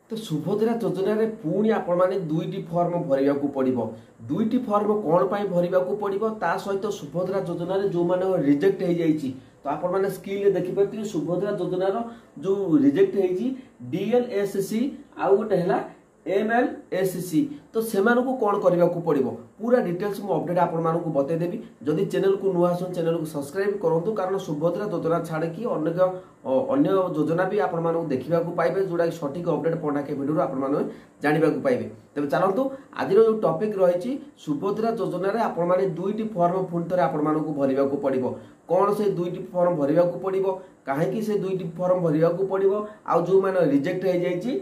तो सुभद्रा योजन पुणी आपण मैंने दुईटी फर्म भरवा पड़ो दुईटी फर्म कौन पर भरवा पड़ो ता सहित सुभद्रा योजन जो मैंने रिजेक्ट हो जाइए तो आपण मैंने स्क्रीन देखिए सुभद्रा योजन जो रिजेक्ट हो DLSC आउ गोटे है MLSC तो से कौन करने को पड़ो पूरा डिटेल्स मु अपडेट आपको बतईदेवी जदि चैनल को नुआ आसन चैनल को सब्सक्राइब करूँ कारण सुभद्रा योजना छाड़ी अन्य योजना भी आपको देखा पाइबे जोटा सठिक अपडेट पंडाके भिडियो आपने जानवा पाइबे। तेज चलतु आज जो टॉपिक रही सुभद्रा योजन आपने दुईटी फर्म पुणी थे आपको भरवा पड़ो कौन से दुईटी फर्म भरवा पड़ो कहीं से दुईटी फर्म भरवा पड़ो आउ जो मैंने रिजेक्ट हो जाइए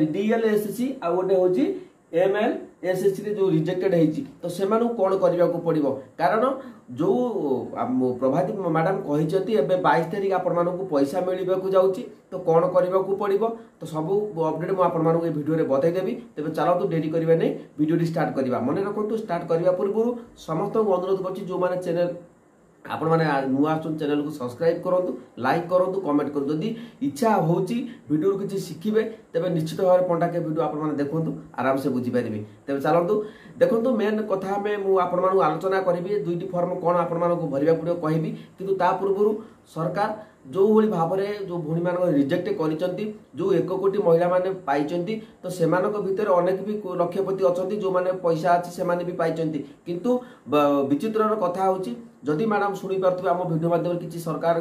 DLSC आ गोटे हूँ MLSC जो रिजेक्टेड होती तो से कौन करने को पड़ो कारण जो प्रभाती मैडम कहते 22 तारीख आपको पैसा मिलवा जाऊँगी तो कौन करने को पड़ो तो सब अपडेट मुझे भिडियो बतईदेवी। तेज चलतु डेरी करवा नहीं भिडियो स्टार्ट करवा मन रखु स्टार्ट करने पूर्व समस्त अनुरोध कर जो मैंने चैनल आपण मैंने नुआ आसन चैनल को सब्सक्राइब करूँ लाइक करूँ कमेंट करूँ जदि इच्छा होची वीडियो किसी शिखिबे तेज निश्चित भाव में पंडाके वीडियो आपने देखूँ आराम से बुझीपारे। तेज चलतु देखो मेन कथा में आपको आलोचना करी दुईटी फर्म कौन आपको भरवा पड़ो कहबी कि पूर्व सरकार जो भाई भाव में जो भूणी मान रिजेक्ट कर जो 1 कोटी महिला माने पाई तो से भितर अनेक भी लक्षपति अच्छा जो मैंने पैसा अच्छी से भी पाई किंतु विचित्र कथा हूँ जदि मैडम शुणी पारे आम भिडियो माध्यम किसी सरकार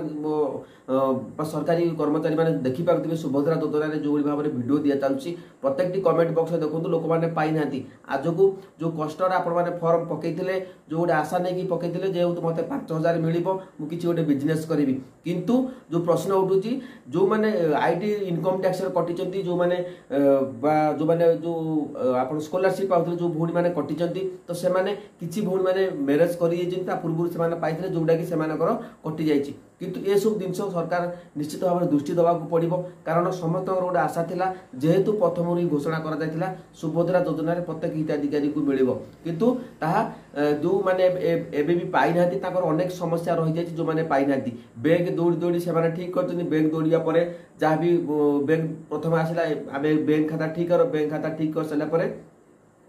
सरकारी कर्मचारी मैंने देखिपे सुभद्रा योजन जो भाव में भिडियो दि चलुची प्रत्येक कमेंट बॉक्स में देखो लोक मैंने पाई ना आज को जो कष्ट आपने फर्म पकई जो गोटे आशा नहीं पकई जेहतु मत 5,000 मिल मुझे गोटे बिजनेस करी किंतु जो प्रश्न उठू जो मैंने IT इनकम टैक्स कटी जो मैंने जो मैंने जो आप स्कॉलरशिप पाते जो भूणी मैंने कटी तो से किसी भूणी मैंने मैरेज कर पूर्व से पाई जोटा कि कटि जाइए किंतु ये सब जिन सरकार निश्चित भाव में दृष्टि देवा पड़ो कारण समस्त गोटे आशा था जेहेतु प्रथम ही घोषणा कर सुभद्रा योजन प्रत्येक हिताधिकारी को मिल किंतु ताहा जो मैंने एबे भी पाई ना अनेक समस्या रही जाए जो मैंने पाई ना बैंक दौड़ी दौड़ी से ठीक कर बैंक दौड़ा जहाँ भी बैंक प्रथम आसला आम बैंक खाता ठीक कर बैंक खाता ठीक कर सारापर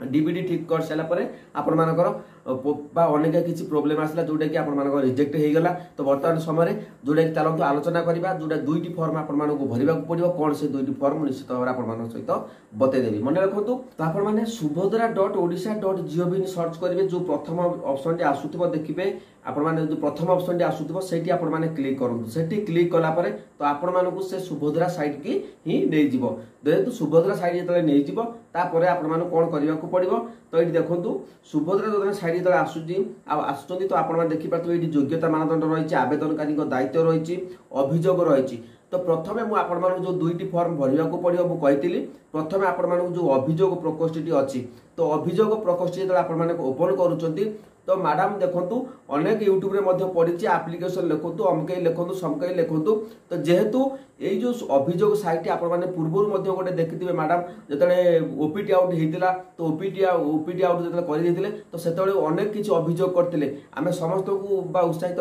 DBD ठीक कर सारापर आपण मानकर अनेक किसी प्रोब्लेम आसला जोटा कि आपण रिजेक्ट हो गला तो बर्तमान समय जोटा कि चलते आलोचना करवा जोटा दुईटी फर्म आपको भरवा पड़ो कौन से दुईटी फर्म निश्चित भाव में सहित बतईदेवी मन रखु तो आपने subbhadra.odisha.gov सर्च करेंगे जो प्रथम ऑप्शन टी आसुव देखिए आपने जो प्रथम ऑप्शन टी आसुव से क्लिक करूँ से क्लिक कलापर तो आपण से सुभद्रा साइट की ही नहीं जेहेतु सुभद्रा साइट जो नहीं तापर आपण कौन करने को पड़ो तो ये देखो सुभद्रा योजना साइट जो आसुँच तो आप देखिए ये योग्यता मानदंड रही आवेदनकारी दायित्व रही अभियोग रही तो प्रथम मुझे जो दुईटी फर्म भरवा पड़ो मुझे प्रथम आपण जो अभियोग प्रकोष्ठी अच्छी तो अभियोग प्रकोष्ठी जो आप ओपन करुँच तो मैडम देखु अनेक यूट्यूब रे पड़ी आप्लिकेसन लिखु अमकई लिखु समकई लिखु तो जेहेतु यही जो अभियोग साइट आपने पूर्व गोटे देखिए मैडम जो OPT आउट होता तो OPT आउट जो करते तो से अनेक किसी अभियोग करते आम समस्त को उत्साहित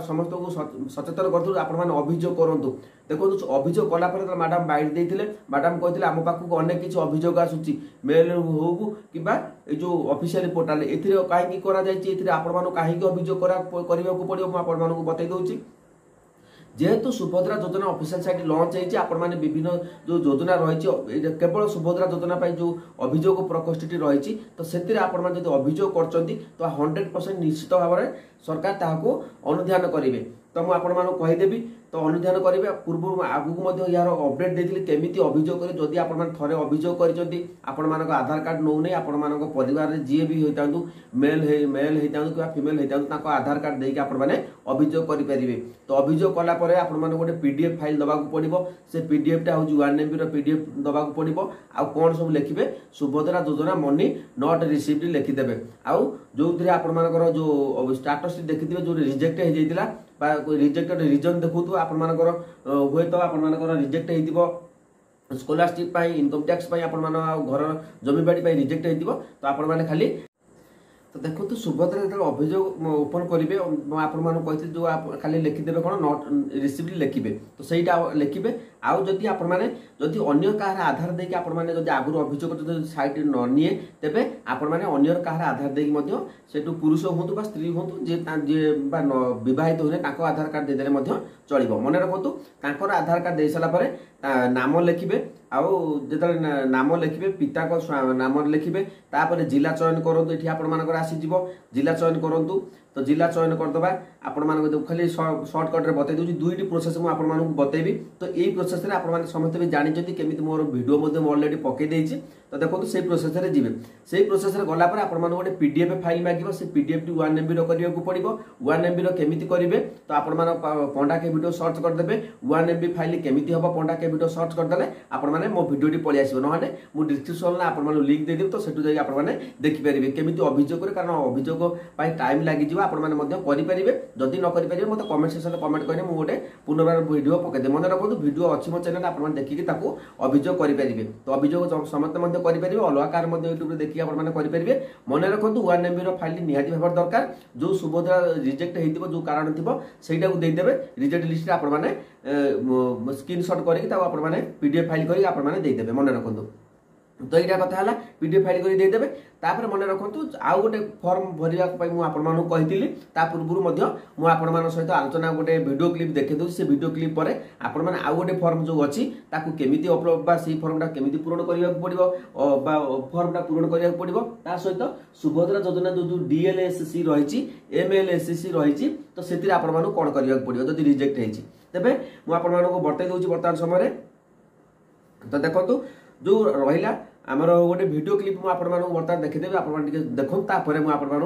समस्त को सचेतन करूँ आपण अभियोग करूँ देखो अभियोग कलापर मैडम बाइट देते मैडम कहते आम पाखक अनेक किसी अभियोग आसूसी मेल हो कि जो ऑफिशियल पोर्टाल कहीं कहीं अभियोग करने को पड़ो मुझे बतई दूसरी जेहेतु सुभद्रा योजना ऑफिशियल साइट लॉन्च होती आपने विभिन्न जो योजना रही केवल सुभद्रा योजना जो अभियोग प्रकोष्ठी रही तो से अभियोग कर 100% निश्चित भाव में सरकार ताको अनुध्यान करेंगे तो मुझे कहीदेवी तो अनुध्यान करेंगे पूर्व आगू यार अपडेट देती केमी अभियोग करें जदि आप थे अभियोग कर आधार कार्ड नौ नहीं आपण परिवार जी भी होता मेल होता फिमेल होता आधार कार्ड देके आपने अभियोग करेंगे तो अभियोग कलापर आपण गोटे PDF फाइल दबाक पड़ो से PDF टा हूँ 1 MB PDF दबाक पड़ो आउ कौन सब लिखे सुभद्रा योजना मनी नॉट रिसीव्ड लिखिदेवे आउ जो आपर जो स्टाटस देखिए जो रिजेक्ट हो जाता रिजेक्टेड रिजन देखु आपर हुए तो आपर रिजेक्ट हो स्कॉलरशिप इनकम टैक्स आप घर जमीबाड़ी रिजेक्ट हो तो आपण खाली तो देखो सुभद्रा जो अभियोग ओपन करेंगे आपको जो खाली लिखिदेवे कौन नट रिसीव्ड लिखे तो सहीटा लिखे आउ जदि जदि अन्य कहार आधार देकी आपने आगुरी अभियोग साइट न निए तेरे आपने कहार आधार देकी से पुरुष हूँ स्त्री हूँ जी बहित होने आधार कार्ड देदेले चलो मन रखु आधार कार्ड दे सारापर नाम लिखे आउ जो नाम लिखे पिता को नाम लिखे तापर जिला चयन करूँ ये आपर आसीज जिला चयन करूँ तो जिला चयन करदे आपण खाली सर्टकट में बतई दूसरी दुईटी प्रोसेस मुझे बतेबी तो यही प्रोसेस आप समस्त भी जानते केमी मोर भिडियो अलरेडी पकई देती तो देखो से प्रोसेस रे जीवे से प्रोसेस रे गला पर आपण गोटे पीडीएफ फाइल मागिबो से पीडीएफ टी 1 MB रो करियो पड़ो 1 MB रो केमिति करिवे तो आपण पंडा के वीडियो सर्च कर देबे 1 MB फाइल केमिति हबो पंडा के वीडियो सर्च कर देले आपण माने मो वीडियो टी पळि आसीबो नहाले मु डिस्क्रिप्शन रे आपण माने लिंक दे देब तो सेटु जाई आपण माने देखि परिबे केमिति अभियोग करे कारण अभियोग पई टाइम लागि जिवो आपण माने मध्य करि परिबे जदि न करि परिबे मते कमेंट सेक्शन रे कमेंट करने मु गोटे पुनर्बार वीडियो पके दे मन रखो वीडियो अछि मो चैनल आपण माने देखि कि ताको अभियोग करि परिबे तो अभियोग समस्त मध्य करें अलग कार यूट्यूब देखिए आपरे मन रखु 1 MB फाइल निहाती भाव दरकार जो सुभद्रा रिजेक्ट हो जो कारण थी सहीटा को देदेवे रिजेक्ट लिस्ट आपने स्क्रीनशॉट करके पीडीएफ फाइल करके मन रखु तो यहाँ कथा है पीडीएफ फाइल कर देदेवे तापर मन रखु आउ गोटे फॉर्म भरवाई मुझे पूर्व आपण सहित आलोचना गोटे वीडियो क्लिप देखी दूसरी से वीडियो क्लिप पर आपण मैंने आउ गोटे फॉर्म जो अच्छी केमिति अपलोड से फॉर्मटा केमिति पूरण करने पड़ो फॉर्मटा पूरण करने पड़ो ता सहित सुभद्रा योजना जो डीएलएससी रही एमएलएससी रही तो से कौन करने पड़ो जब रिजेक्ट होती तेरे मुझे बतई दूसरी बर्तमान समय तो देखो जो रहा आमर गोटे वीडियो क्लिप मुझे बर्तमान देखीदेवी आप देखो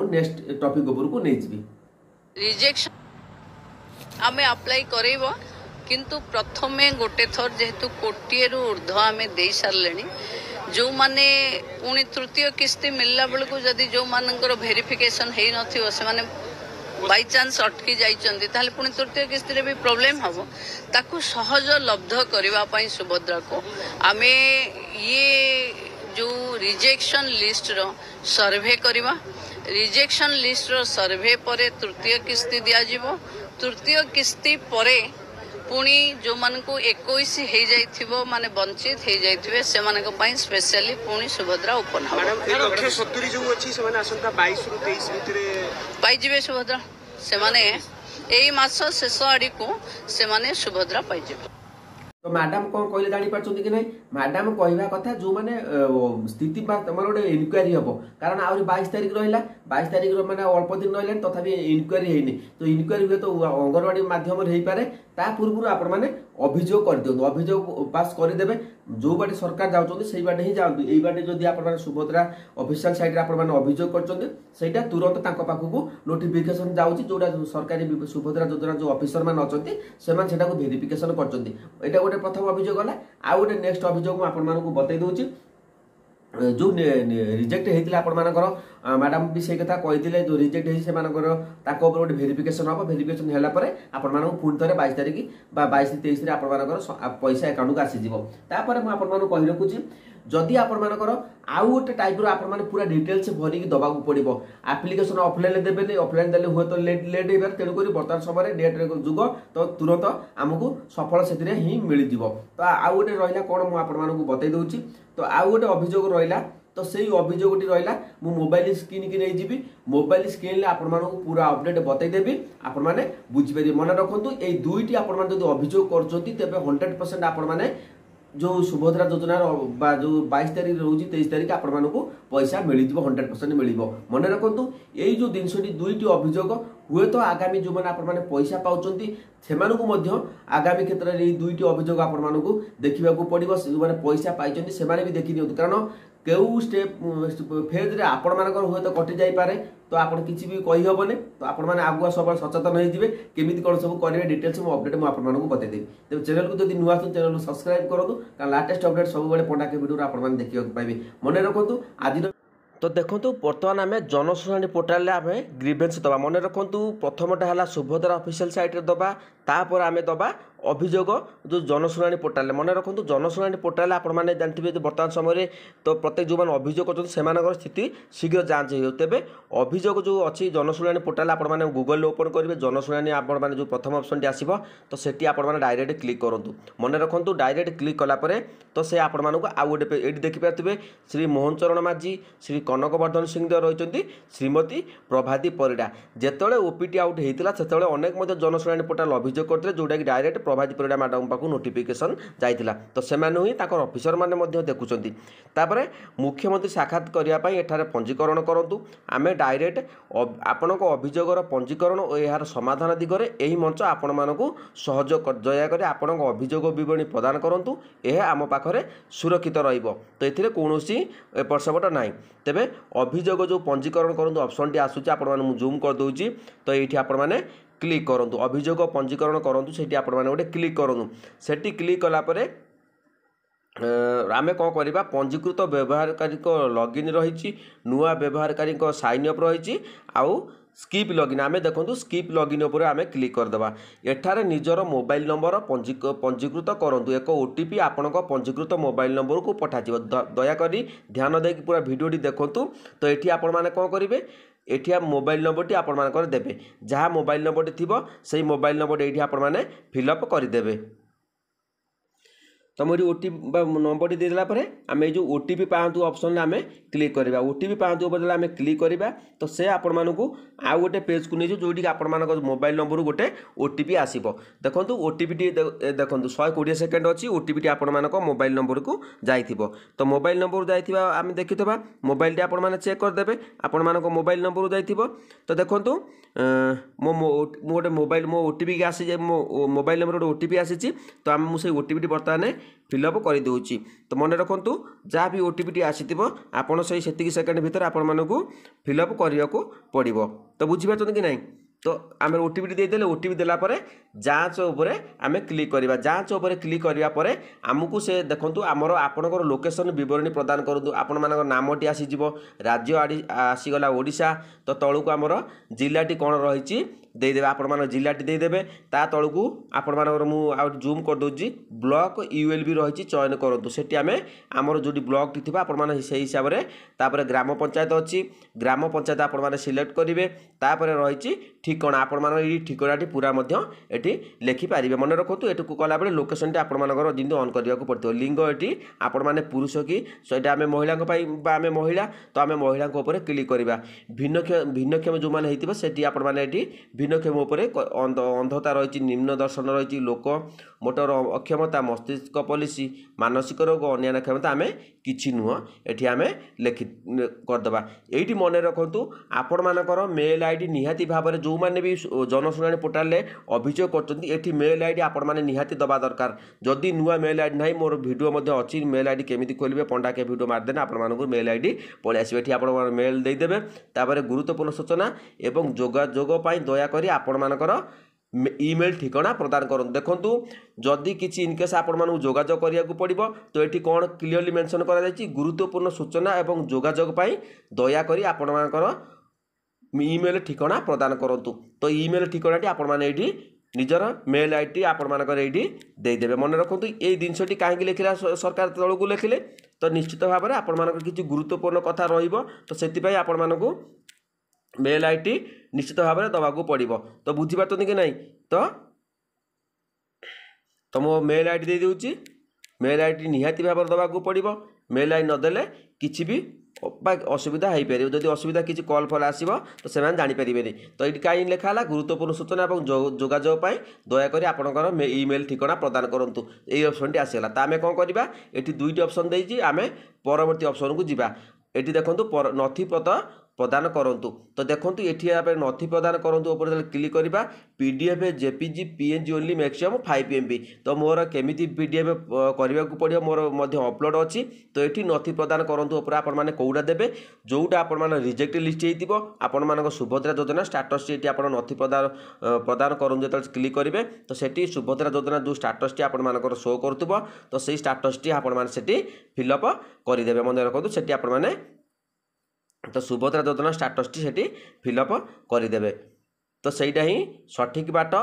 नेक्स्ट टॉपिक उपरको नहीं जी रिजेक्शन आमे अप्लाई करब किंतु प्रथमे गोटे थर जेहेतु कोटिए ऊर्ध्व आम दे सारे जो माने पुणी तृतीय किस्ती मिलला बेलू जदि जो मानकर वेरिफिकेशन हो न बाई चांस अटकी जाइए पुणी तृतीय किस्ती भी प्रोब्लेम हम ताकू सहज लब्ध करने सुभद्रा को आमे ये जो रिजेक्शन लिस्ट रो सर्वे करवा रिजेक्शन लिस्ट रो सर्वे पर तृतीय किस्ती दिज्व तृतीय किस्ती पर पुणी जो मान को 21 हो जाइथिबो माने वंचित हो जाइथिबे से मानक पई स्पेशली पुणी सुभद्रा ओपन हो मैडम 170 जो अछि से माने आसंता 22 रु 23 भितरे पाई जिवे सुभद्रा से माने एई मास शेष आड़ी को से माने सुभद्रा पाई जिवे तो मैडम कौन कहले जानी पारछोंती कि नहीं मैडम कहवा कथा जो माने स्थिति तुम गोटे इनक्वारी हम कारण आहरी 22 तारिख रहा 22 तारिख मैंने अल्प दिन रहा तथापि इनक्वारी होनी तो इनक्वारी हुए तो अंगनवाड़ी माध्यम हो पारे ता पूर्व आपण मैंने अभियोग कर दिखाँ अभियोग पास करदे जो बाटे सरकार जाऊँ से बाटे ही जातु यही बाटे जदि आप सुभद्रा ऑफिशियल साइट अभियोग करटा तुरंत पाखक नोटिफिकेशन जाऊँगी जोटा सरकारी सुभद्रा योजना जो ऑफिसर मान अच्छा से वेरिफिकेशन कर गोटे प्रथम अभियोग गला आउ गोटे नेक्स्ट अभियोग मुझे बतई दूसरी जो रिजेक्ट होता आपंकर मैडम भी से कथा कही जो रिजेक्ट होकर गोटे वेरिफिकेशन हम वेरिफिकेशन होगापर आपण पुणी थे 22 तारिख 22-23 आपर पैसा अकाउंट को आसीपर मुझे कही रखुच्छी जदि आपंकर आउ गोटे टाइप आप पूरा डिटेल्स भरिक दबा पड़ो आप्लिकेसन ऑफलाइन देवे ऑफलाइन देले हुए तो लेट हो तेणुक बर्तमान समय डेट जुग तो तुरंत आमको सफल से ही मिल तो आउ गोटे रहा कौन मुझे बतई दूसरी तो आउ गोटे अभियोग रहा तो से अभियोगटी रहा मु मोबाइल स्क्रीन की नहीं जी मोबाइल स्क्रीन आपको पूरा अपडेट बतईदेवी आपने बुझीपारे मन रखु ये दुईटी आप अभियोग कर 100% आपण जो सुभद्रा योजना जो 22 तारिख रोज 23 तारिख आपको पैसा मिल 100% मिल मन रखु यही जो जिनसटी दुईटी अभियोग हुए तो आगामी जो मैंने आपने पैसा पाँच से आगामी क्षेत्र में दुईटी अभियोग आपको देखा पड़ो जो मैंने पैसा पाई से भी देखी दिखाँ कारण केउ स्टेप फेज रे आपण मानकर हुए तो कटि जाई पारे तो आपण किछि भी कहि हबने तो आपण माने आगुआ सब सचेतन होई जिवे केमिति कोन सब करिवे डिटेल्स मो अपडेट मो आपण मानकु बतै देबी तो चैनल को जदि नुआ तो चैनल को सब्सक्राइब करदु कारण लेटेस्ट अपडेट सब बेले पंडा के वीडियो आपण माने देखियो पाइबे मने रखंतु आदिर तो देखो बर्तमान आम जनशुणी पोर्टाल आम ग्रीवेन्स दबा मन रखु प्रथमटा है सुभद्रा ऑफिशियल साइट रे दबा तापर आम दबा अभियोग जो जनशुणाणी पोर्टाल मन रखु जनशुणाणी पोर्टाल आपने जानते बर्तमान समय तो प्रत्येक जो मैंने अभियोग कर स्थिति शीघ्र जांच हो तेरे अभियोग जो अच्छी जनशुणाणी पोर्टाल आपने गूगल ओपन करेंगे जनशुणाणी आपने जो प्रथम ऑप्शन टी आसो तो सेठी आपने डायरेक्ट क्लिक करूँ मन रखु डायरेक्ट क्लिक कलापर तो से आपण आउ गोटे ये देखिपारे श्री मोहन चरण माझी श्री कनकवर्धन सिंह रही श्रीमती प्रभाती परिड़ा जिते ओपीटी आउट होता से अनेक जनशुणाणी पोर्टाल अभियोग करते जोटा कि डायरेक्ट प्रभाती परिड़ा मैडम पाक नोटिफिकेशन जाइला तो से ही अफिसर मैंने देखुं तापर मुख्यमंत्री साक्षात करने एठारे पंजीकरण करूँ आम डायरेक्ट आपण अभियोगर पंजीकरण और यार समाधान दिगरे यही मंच आपण मानक सहयोग दयाकोरी आपण अभियोग बरणी प्रदान करूँ यह आम पाखे सुरक्षित रही कौन एपट सेपट ना तेरे अभियोग जो पंजीकरण करूँ ऑप्शन टी आसूँ आपण जूम करदे तो ये आपने क्लिक करूँ अभियोग पंजीकरण करूँ से गोटे क्लिक करूँ से क्लिक कलापर आमे कौन करवा पंजीकृत व्यवहारकारी लॉगिन रही नुआ व्यवहारकारी साइन अप रही आउ स्कीप लॉगिन आमे देखो स्कीप लॉगिन उपर आमे क्लिक करदेवा एठारे निजर मोबाइल नंबर पंजीकृत करूँ एक ओटीपी आपण पंजीकृत मोबाइल नंबर को पठाଯିव दयाकोरी ध्यान देकी पूरा वीडियोटी देखूँ तो ये आपण मैंने कौन करेंगे एठी मोबाइल नंबर टी आपण मानकर देबे जहाँ मोबाइल नंबर टी थिबो सेही मोबाइल नंबर एठी आपण माने फिलअप करदेवे तो मुझे ओटीपी नंबर देदेला आम जो ओटीपी पाँतु ऑप्शन आम क्लिक करवा ओटीपी पाँतु आम क्लिक करवा तो से आपण मानक आउ गोटे पेज को नहीं जोटी आपण मान मोबाइल नंबर गोटे ओटीपी आसो देखो ओटीपी देखो 120 सेकेंड अच्छी ओटीपी टी आपण मानक मोबाइल नंबर को जाइथिबो तो मोबाइल नंबर जाइथिबा आम देखिथबा मोबाइल टी आपण माने चेक करदेबे आपण मानक मोबाइल नंबर जाइथिबो तो देखंतु मो गोटे मोबाइल मो ओटीपी आसी मो मोबाइल नंबर गोटे ओटीपी आसी तो आम मुझे ओटीपी टी बर्तमान फिलअप कर दूची तो मन रखु जहाँ भी ओटीपी टी आसीथिबो आपण से सेकेंड भितर आपण मानकु फिलअप करने को पड़ो तो बुझीपार कि नहीं तो आम ओटीपी देदेले ओटीपी देलापर जांच उपर आम क्लिक करवा जांच उपर क्लिक करापर आमको से देखो आमर आपणकर लोकेशन बरणी प्रदान करूँ आपण मान नामटी आसीज राज्य आसीगला ओडिशा तो तलू को आमर जिलाटी कौन रही देदेवे आपण मान जिलाटी देदेवे ता तलू को आपण मानकर मुझे जूम करदे ब्लॉक यूएलबी रही चयन करूँ से आमर जो ब्लॉक टी थी आपण मैंने से हिसाब से ग्राम पंचायत अच्छी ग्राम पंचायत आपण मैंने सिलेक्ट करेंगे तापर रही ठिकना आपण मान ठिकनाटी पूरा ये लिखिपारे मन रखु एटू कला बेले लोकेशन टी आपण मानकर जिंदगी ऑन करने को पड़ो लिंग ये आपण मैंने पुरुष कि सहीटा आम महिला आम महिला तो आम महिला क्लिक करवा भिन्नक्षम जो मैंने होती आपण मैंने भिन्नक्षम अंधता रही निम्न दर्शन रही लोक मोटर अक्षमता मस्तिष्क पॉलिसी मानसिक रोग अन्य क्षमता आम कि नुह ये आम लिखि करदे ये मन रखु आपण मानकर मेल आईडी निहाती भाव में जो मैंने भी जनशुणाणी पोर्टाल अभियोग कर मेल आईडी आपण मैंने निहाती दबा दरकार जदि नुआ मेल आईडी ना मोर भिडियो अच्छी मेल आईडी केमी खोलेंगे पंडा के भिडियो मारदेने आपण मेल आईडी पलि आसो ये आप मेल देदेवे तापर गुरुत्वपूर्ण सूचना एवं जोगाजोग दयाकोरी आपण मानकर ईमेल ठिकाना प्रदान करूँ देखूँ जदि किसी इनकेस आपण मानक जोगाजोग करने को पड़ो तो ये कौन क्लीयरली मेंशन कर गुरुत्वपूर्ण सूचना एवं जोगाजोग दयाकोरी आपण मानकर ईमेल ठिकाना प्रदान करूँ तो ईमेल ठिकाना आपण मैंने ये निजर मेल आईडी आपण मानकर ये देदेवे मन रखु ये जिनसटी कहीं लिखला सरकार तल को लिखिले तो निश्चित भाव में आपण मानकर किसी गुरुत्वपूर्ण कथा रहिबो तो सेति आपण मानक मेल आईडी निश्चित भाव में दवाक पड़ो तो बुझीपार कि नहीं तो मो मेल आईडी दे दूची मेल आईडी निहाती भाव में दवाक पड़ो मेल आईडी नदेले किसी भी असुविधा हो पारे जदि असुविधा किसी कल फल आसो तो से जानीपारे तो ये कहीं लिखा गुरुत्वपूर्ण सूचना और जोगाजोग दयाकोरी आपंकर ईमेल ठिकाना प्रदान करूँ यही ऑप्शन टी आसगला तो आम कौन करवा ये दुईटी ऑप्शन देजी आम परवर्ती ऑप्शन को जीवा ये देखो नथिपत्र प्रदान करूँ तो देखो ये नथि प्रदान करूँ क्लिक करवा PDF JPG PNG only maximum 5 MB तो मोर केमी पीडीएफ करने को पड़ो मोर अपलोड अच्छी तो ये नथि प्रदान करूँ आपने कौटा देवे जोटा आप रिजेक्ट लिस्ट आपण मान सुभद्रा योजना स्टाटस ये आप नथि प्रदान करूँ जो क्लिक करेंगे तो सेठी सुभद्रा योजना जो स्टाटस टी आप शो करुव तो सही स्टाटस टी आपठी फिलअप करदे मन रखु से आपने तो सुभद्रा योजना स्टाटस टी फिलअप करदे तो सहीटा ही सठिक बाट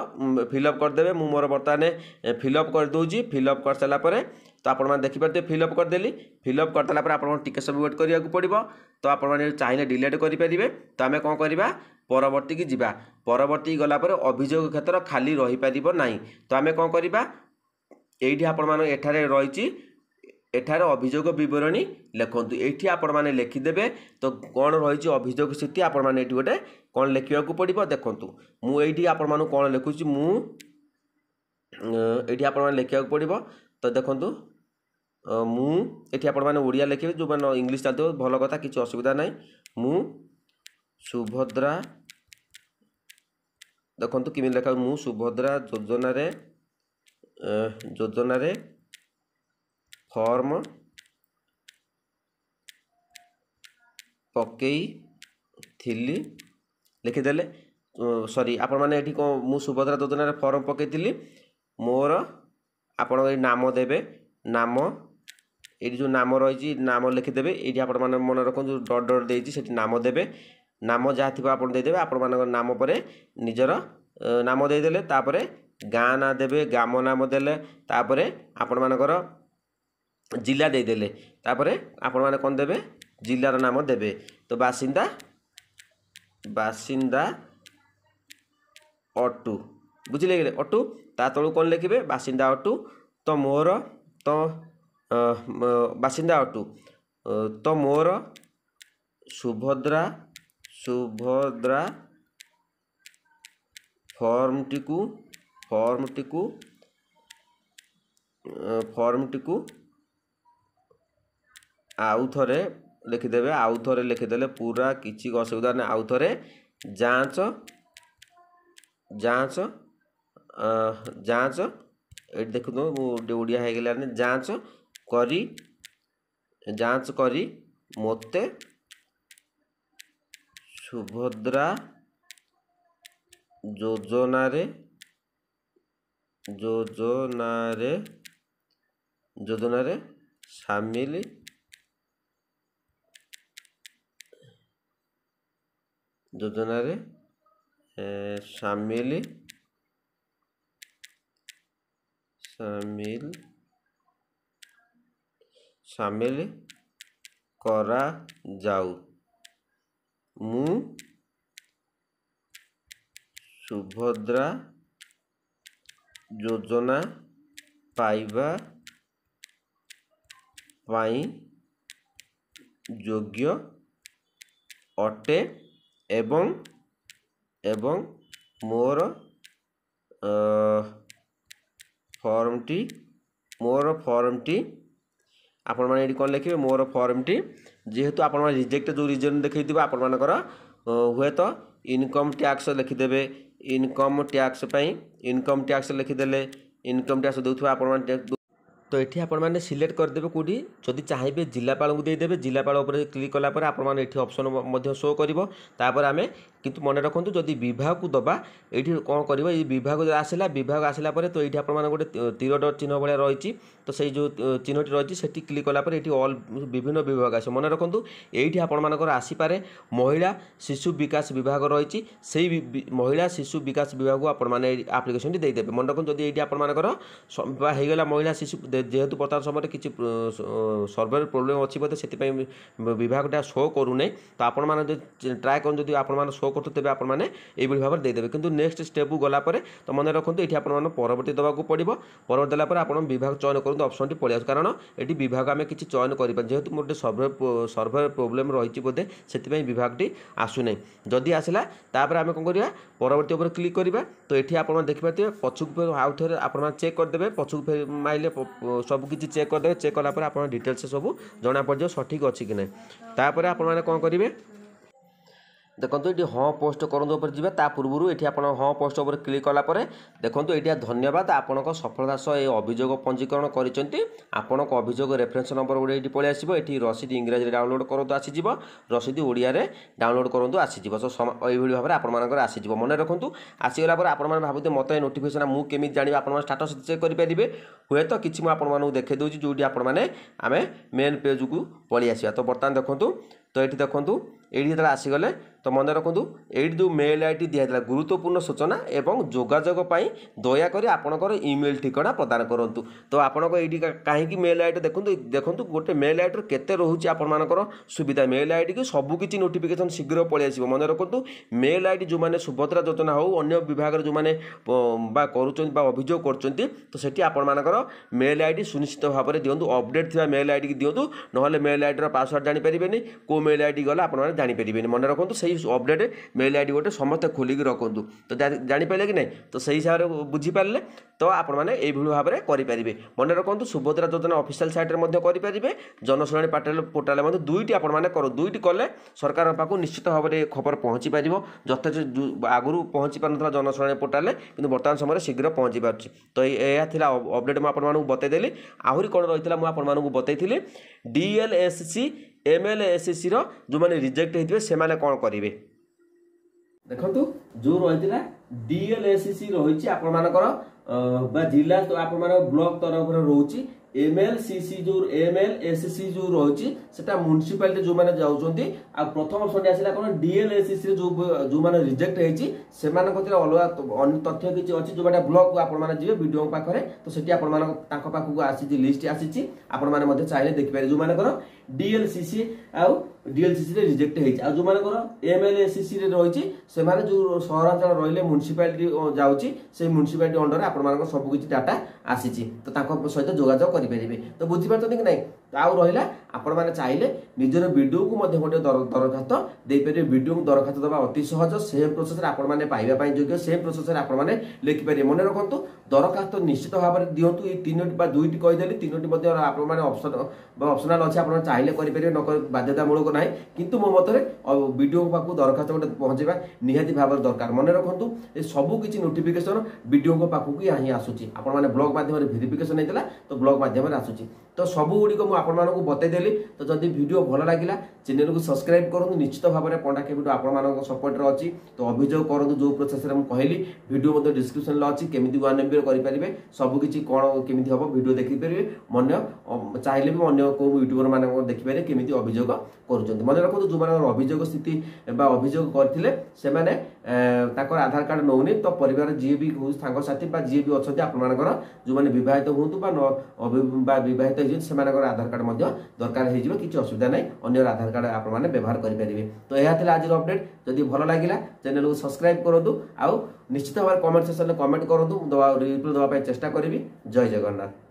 फिलअप करदे मु मोर बर्तमान फिलअप कर दूची फिलअप कर सारा पर तो आप देखिपारे फिलअप करदेली फिलअप करदेला आप टिके सब वेट करा पड़ो तो आपने चाहिए डिलीट करेंगे तो आम कौन करवा परवर्ती की जीवा परवर्ती गलापर अभियोग क्षेत्र खाली रही पार ना तो आम कौन करवा ये आपण एठारे रही एठारे अभियोग बरणी लिखु ये आपण लिखिदेवे तो कौन रही अभियोग स्थिति आपण मैंने गोटे कौन लिखा पड़ो देखूँ मुझे आपण कौन लिखुची मुझे आप लिखा पड़ो तो देखूँ मुझे आपण ओडिया लिखे जो मैंने इंग्लीश चलते भल कथा किसी असुविधा ना मु सुभद्रा देखूँ किमी लिखा मु सुभद्रा योजन फॉर्म पकई थिली लिखिदेले सॉरी आपण मैंने ये कौन मु सुभद्रा योजन फॉर्म पकई मोर आपण नाम देवे नाम ये जो नाम रही नाम लिखिदेवे ये आप मन रखु डट डट देती नाम देवे नाम जहाँ थी आप देदेवे आपण नाम पर निजर नाम देदेले तापर गाँ ना देवे गाम नाम देले तापर आपण मानकर जिला देदेले तापर आपण माने कौन देवे जिलार नाम देवे तो बासिंदा बासिंदा अटू बुझिले अटू ता तलू कौन लिखे बासिंदा अटू तो मोर तो बासिंदा अटू तो मोर सुभद्रा फॉर्म टी आउ थे लिखिदेवे आउ थे लिखिदेले पूरा किसी असुविधा ना आउ थे जांच ये देखो ओडिया हो गला जांच करी मोते सुभद्रा योजनारे शामिल शामिल करा जाऊ मु सुभद्रा योजना पाइबा पाई योग्य अटे एवं मोर फॉर्मटी आपण मैंने कौन लिखे मोर फॉर्मटी जेहेतु आप रिजेक्ट जो रिजन देखते आपण मानकर हुए तो इनकम टैक्स लिखिदेवे इनकम टैक्स लिखिदेले इनकम टैक्स दूसरा आपण तो ये आपण मैंने सिलेक्ट करदेवे कौटी जदि चाहिए जिलापाल को देदेवे जिलापाल क्लिक कलापर आप ऑप्शन शो कर आम किंतु मन रखु जदि विभाग को दबा ये कौन कर विभाग आसला तो ये आप गोटे तीर डट चिन्ह भाया रही तो से जो चिन्हटी रही से क्लिक कलापर ये ऑल विभिन्न विभाग आस मन रखु ये आपर आसीपे महिला शिशु विकास विभाग रही से महिला शिशु विकास विभाग को आपण आप्लिकेसन देदेवे मन रखु जदि ये आपर होगा महिला शिशु जेहेतु बर्तमान समय किसी सर्वर प्रोब्लेम अच्छी बोधे से विभागटा शो करूना तो आपण मैंने ट्राए कर आप शो करते आप भाव देदेवे किंतु नेक्स्ट स्टेप को गलापर तो मन रखु ये आप परवर्ती देवाक पड़ो परवर्ती देलापर आप विभाग चयन करूँ ऑप्शन टी पड़े कारण ये विभाग आम किसी चयन कर जेहेतु गोटे सर्वर प्रोब्लेम रही बोधे से विभागटी आसुना जदि आसला तापर आम कौन करवा परवर्ती उपर क्लिक करवा तो ये आप देखिए पछुक आउ थे आप चेक करदे पछुक माइले सबकि चेक करदे चेक कलापर आप डिटेल्स सब जना पड़ जाए सठिक अच्छी कि ना तापर आप कौन करेंगे देखो ये हाँ पोस्ट करूँ जी पूर्व ये आप हाँ पोस्ट उपर क्लिक कलापर देखो ये धन्यवाद आपण सफलता सह ये अभियोग पंजीकरण कर अभियोग रेफरेन्स नंबर गोटे ये पलि आसो ये रसीद इंग्राजी डाउनलोड करूँ आसीज रसीद ओडिया डाउनलोड करूँ आसीज तो ये भाव में आपर आसीज मन रखु आसीगला आप भावते मत नोटिफिकेशन मुझे जानी आप स्टाटस चेक करेंगे हुए तो किसी मुझे देखे दूसरी जो आपने आम मेन पेज को पलि आसा तो बर्तमान देखूँ तो ये देखूँ ये आसीगले तो मन रखु ये जो मेल आईडी दिया गुरुत्वपूर्ण सूचना एवं जोगाजोग दयाकोरी आपणकर इमेल ठिकाना प्रदान करूँ। तो आपंक ये कहीं मेल आईडी देखूँ देखूँ गोटे मेल आईडी केते रोचे आपर सुविधा मेल आईडी की सबकि नोटिफिकेशन शीघ्र पलि आस मन रखु मेल आईडी जो मैंने सुभद्रा योजना हो अन्य विभाग जो मैंने अभियोग कर तो सेठी आपर मेल आईडी सुनिश्चित भाव में दिंतु अपडेट थी मेल आईडी की दिंतु ना मेल आईडी पासवर्ड जानीपारे कौ मेल आईडी गला आपने जानीपारे मन रखु से अपडेट मेल आईडी गोटे समस्त खोलिक रखु तो जानीपारे कि नहीं तो सही हिसाब से बुझीपारे तो आपने यही भाव में करेंगे मन रखु सुभद्रा योजना ऑफिशियल साइट में करेंगे जनशुणी पोर्टाल दुईटी आपने करो दुईटी कले सरकार पाखु निश्चित भाव में खबर पहुँची पार जथेष आगुरी पहुँची पार जनशुणी पोर्टाल कि बर्तमान समय शीघ्र पहुँची पार्टी। तो यह अपडेट मुझे बतईदेली आहरी कौन रही है मुझे बतई DLSC MLSC जो मैंने रिजेक्ट होते से कौन करेंगे देखु जो रही है DLSC रही आपर जिला तो आप ब्लॉक तरफ रोचे MLSC जो रही है म्युनिसिपालिटी जो मैंने जाऊँगी आ प्रथम ऑप्शन आसला कौन DLSC जो मैंने रिजेक्ट होती से अलग तथ्य किसी अच्छी जो ब्लॉक आपने जी वीडियो पाखे तो सीटी आपको आसी लिस्ट आसी आपने चाहिए देखिपारे जो मैंने DLCC आउ DLCC रिजेक्ट होती जो मैंने MLSC रही से जो सहरांचल रही म्युनिसिपालिटी जाऊँगी से म्युनिसिपालिटी अंडर आप सबकि डाटा आसी तो सहित जोगाजोग करेंगे। तो बुझीपार कि नहीं आउ रहा आपण मैंने चाहिए निजर वीडियो को गोटे दरखास्त देपारे वीडियो को दरखास्त देवा अति सहज सेम प्रोसेस आपने पाइबा योग्य सेम प्रोसेस आपने लिखिपारे मन रखु दरखास्त निश्चित भाव में दिंतु ये तीनोटी दुईटी कहीदेली तीनोटी आपने ऑप्शनल अच्छे आप चाहिए करेंगे न बाध्यतामूलक ना किंतु मो मत वीडियो पाक दरखास्त गोटे पहुँचवा निहाती भाव दरकार मन रखु ये सबकि नोटिफिकेशन वीडियो पाखक ही आसूसी आपने ब्लॉग माध्यम भेरिफिकेशन होता तो ब्लॉग माध्यम आसूसी तो सबुगुड़िक मुझे बतईदेली। तो जदि वीडियो भल लगा चैनल को सब्सक्राइब करूँ निश्चित भाव में पंडा केबिट आप सपोर्ट अच्छी तो अभियोग करूँ जो प्रोसेस में कहली वीडियो डिस्क्रिप्शन अच्छी केमी 1 MB करेंगे सबकि कौन केमी हम वीडियो देखिपारे मन चाहिए भी अन्य कौ यूट्यूबर मान देखिपारे केमी अभियोग कर मन रखु जो मैंने अभियोग स्थिति अभियोग करते आधार कार्ड नौनी तो परिवार जी भी सांगसाथी जी भी अच्छा आपर जो मैंने बहुत हूँ बहुत से आधार कार्ड दरकार हो किसी असुविधा नहीं अन्य आधार कार्ड आपने व्यवहार करेंगे। तो यह आज अपडेट जदि भल लगा चैनल को सब्सक्राइब करूँ आउ निश्चित भाव कमेंट सेक्शन में कमेंट करूँ रिप्लाई देवाई चेष्टा करी। जय जगन्नाथ।